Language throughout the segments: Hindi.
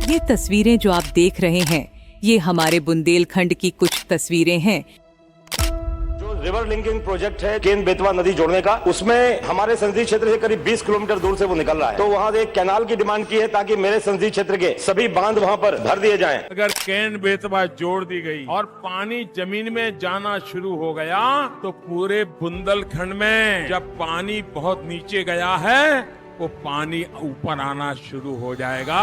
ये तस्वीरें जो आप देख रहे हैं, ये हमारे बुंदेलखंड की कुछ तस्वीरें हैं। जो रिवर लिंकिंग प्रोजेक्ट है केन बेतवा नदी जोड़ने का, उसमें हमारे संसदीय क्षेत्र से करीब 20 किलोमीटर दूर से वो निकल रहा है। तो वहाँ एक कैनाल की डिमांड की है ताकि मेरे संसदीय क्षेत्र के सभी बांध वहाँ पर भर दिए जाएं। अगर केन बेतवा जोड़ दी गई और पानी जमीन में जाना शुरू हो गया तो पूरे बुंदेलखंड में जब पानी बहुत नीचे गया है वो पानी ऊपर आना शुरू हो जाएगा।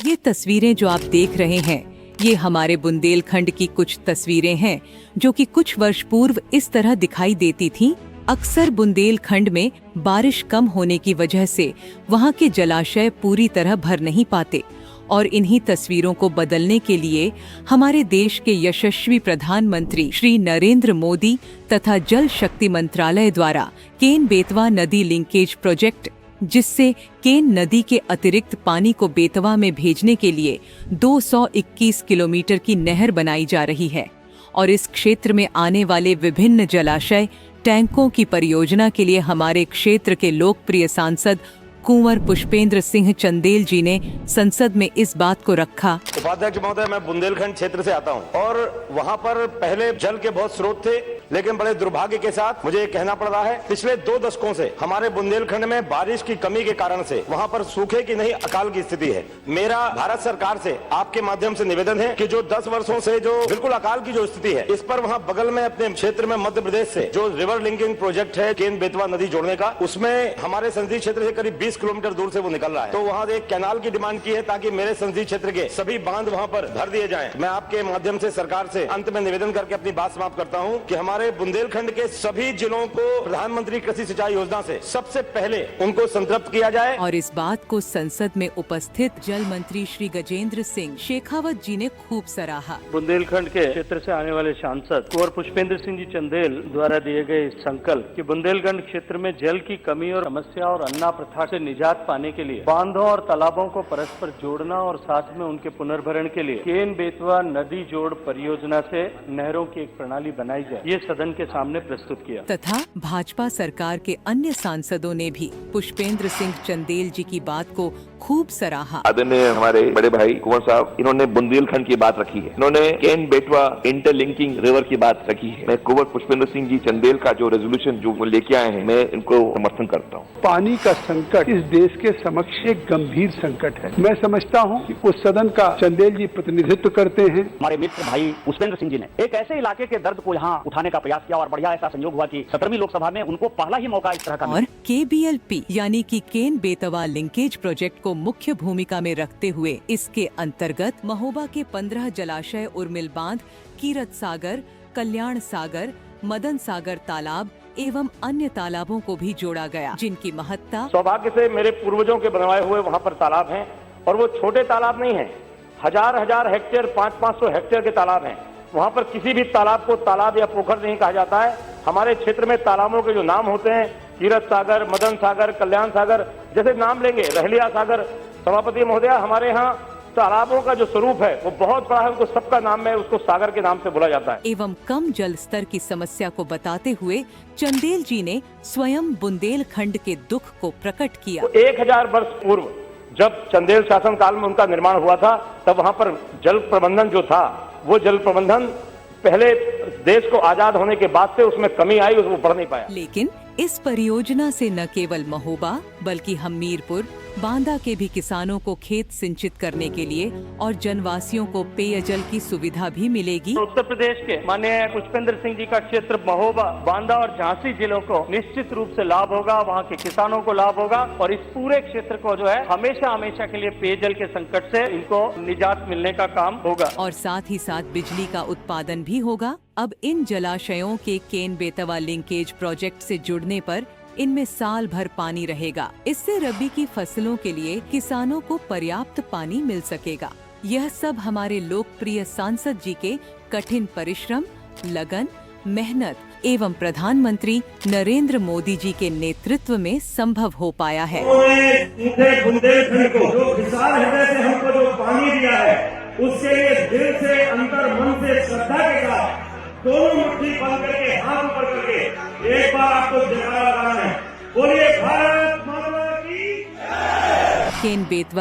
ये तस्वीरें जो आप देख रहे हैं, ये हमारे बुंदेलखंड की कुछ तस्वीरें हैं जो कि कुछ वर्ष पूर्व इस तरह दिखाई देती थीं। अक्सर बुंदेलखंड में बारिश कम होने की वजह से वहाँ के जलाशय पूरी तरह भर नहीं पाते और इन्हीं तस्वीरों को बदलने के लिए हमारे देश के यशस्वी प्रधानमंत्री श्री नरेंद्र मोदी तथा जल शक्ति मंत्रालय द्वारा केन बेतवा नदी लिंकेज प्रोजेक्ट, जिससे केन नदी के अतिरिक्त पानी को बेतवा में भेजने के लिए 221 किलोमीटर की नहर बनाई जा रही है और इस क्षेत्र में आने वाले विभिन्न जलाशय टैंकों की परियोजना के लिए हमारे क्षेत्र के लोकप्रिय सांसद कुंवर पुष्पेंद्र सिंह चंदेल जी ने संसद में इस बात को रखा। उपाध्यक्ष महोदय, मैं बुंदेलखंड क्षेत्र से आता हूं और वहां पर पहले जल के बहुत स्रोत थे, लेकिन बड़े दुर्भाग्य के साथ मुझे ये कहना पड़ रहा है पिछले 2 दशकों से हमारे बुंदेलखंड में बारिश की कमी के कारण से वहां पर सूखे की नहीं अकाल की स्थिति है। मेरा भारत सरकार से आपके माध्यम से निवेदन है कि जो 10 वर्षों से जो बिल्कुल अकाल की जो स्थिति है, इस पर वहाँ बगल में अपने क्षेत्र में मध्य प्रदेश से जो रिवर लिंकिंग प्रोजेक्ट है केन बेतवा नदी जोड़ने का, उसमें हमारे संसदीय क्षेत्र से करीब 20 किलोमीटर दूर से वो निकल रहा है। तो वहाँ एक कैनाल की डिमांड की है ताकि मेरे संसदीय क्षेत्र के सभी बांध वहाँ पर भर दिए जाएं। मैं आपके माध्यम से सरकार से अंत में निवेदन करके अपनी बात समाप्त करता हूँ कि हमारे बुंदेलखंड के सभी जिलों को प्रधानमंत्री कृषि सिंचाई योजना से सबसे पहले उनको संतृप्त किया जाए। और इस बात को संसद में उपस्थित जल मंत्री श्री गजेंद्र सिंह शेखावत जी ने खूब सराहा। बुंदेलखंड के क्षेत्र से आने वाले सांसद कुंवर पुष्पेंद्र सिंह जी चंदेल द्वारा दिए गए संकल्प कि बुंदेलखंड क्षेत्र में जल की कमी और समस्या और अन्ना प्रथा से निजात पाने के लिए बांधों और तालाबों को परस्पर जोड़ना और साथ में उनके पुनर्भरण के लिए केन बेतवा नदी जोड़ परियोजना से नहरों की एक प्रणाली बनाई जाए, ये सदन के सामने प्रस्तुत किया। तथा भाजपा सरकार के अन्य सांसदों ने भी पुष्पेंद्र सिंह चंदेल जी की बात को खूब सराहा। आदरणीय हमारे बड़े भाई कुंवर साहब, इन्होंने बुंदेलखंड की बात रखी है, इन्होंने केन बेतवा इंटरलिंकिंग रिवर की बात रखी है। मैं कुंवर पुष्पेंद्र सिंह जी चंदेल का जो रेजोल्यूशन जो लेके आए हैं, मैं इनको समर्थन करता हूँ। पानी का संकट इस देश के समक्ष एक गंभीर संकट है। मैं समझता हूँ कि उस सदन का चंदेल जी प्रतिनिधित्व करते हैं। हमारे मित्र भाई पुष्पेंद्र सिंह जी ने एक ऐसे इलाके के दर्द को यहाँ उठाने का प्रयास किया और बढ़िया ऐसा संयोग हुआ कि 17वीं लोकसभा में उनको पहला ही मौका इस तरह का। और KBLP यानी कि केन बेतवा लिंकेज प्रोजेक्ट को मुख्य भूमिका में रखते हुए इसके अंतर्गत महोबा के 15 जलाशय उर्मिल बांध, कीरत सागर, कल्याण सागर, मदन सागर तालाब एवं अन्य तालाबों को भी जोड़ा गया, जिनकी महत्ता। सौभाग्य से मेरे पूर्वजों के बनवाए हुए वहाँ पर तालाब हैं और वो छोटे तालाब नहीं हैं, हजार हेक्टेयर 500-500 हेक्टेयर के तालाब हैं। वहाँ पर किसी भी तालाब को तालाब या पोखर नहीं कहा जाता है। हमारे क्षेत्र में तालाबों के जो नाम होते हैं, कीरत सागर, मदन सागर, कल्याण सागर, जैसे नाम लेंगे, रहलिया सागर। सभापति महोदय, हमारे यहाँ तालाबों का जो स्वरूप है वो बहुत बड़ा है, उनको सबका नाम है, उसको सागर के नाम से बोला जाता है। एवं कम जल स्तर की समस्या को बताते हुए चंदेल जी ने स्वयं बुंदेलखंड के दुख को प्रकट किया। 1000 वर्ष पूर्व जब चंदेल शासन काल में उनका निर्माण हुआ था, तब वहाँ पर जल प्रबंधन जो था, वो जल प्रबंधन पहले देश को आजाद होने के बाद से उसमें कमी आई, वो बढ़ नहीं पाया। लेकिन इस परियोजना से न केवल महोबा बल्कि हमीरपुर, बांदा के भी किसानों को खेत सिंचित करने के लिए और जनवासियों को पेयजल की सुविधा भी मिलेगी। उत्तर प्रदेश के माननीय पुष्पेंद्र सिंह जी का क्षेत्र महोबा, बांदा और झांसी जिलों को निश्चित रूप से लाभ होगा, वहाँ के किसानों को लाभ होगा और इस पूरे क्षेत्र को जो है हमेशा के लिए पेयजल के संकट से इनको निजात मिलने का काम होगा और साथ ही साथ बिजली का उत्पादन भी होगा। अब इन जलाशयों के केन बेतवा लिंकेज प्रोजेक्ट से जुड़ने पर इनमें साल भर पानी रहेगा। इससे रबी की फसलों के लिए किसानों को पर्याप्त पानी मिल सकेगा। यह सब हमारे लोकप्रिय सांसद जी के कठिन परिश्रम, लगन, मेहनत एवं प्रधानमंत्री नरेंद्र मोदी जी के नेतृत्व में संभव हो पाया है। बुंदेलखंड को जो विशाल हृदय से हमको जो पानी दिया है, उसके लिए दिल से, अंतर मन से, श्रद्धा के साथ दोनों मुट्ठी बंद करके हाथ ऊपर करके एक बार आपको जयकारा लगाना है। बोलिए भारत माता की। केन बेतवा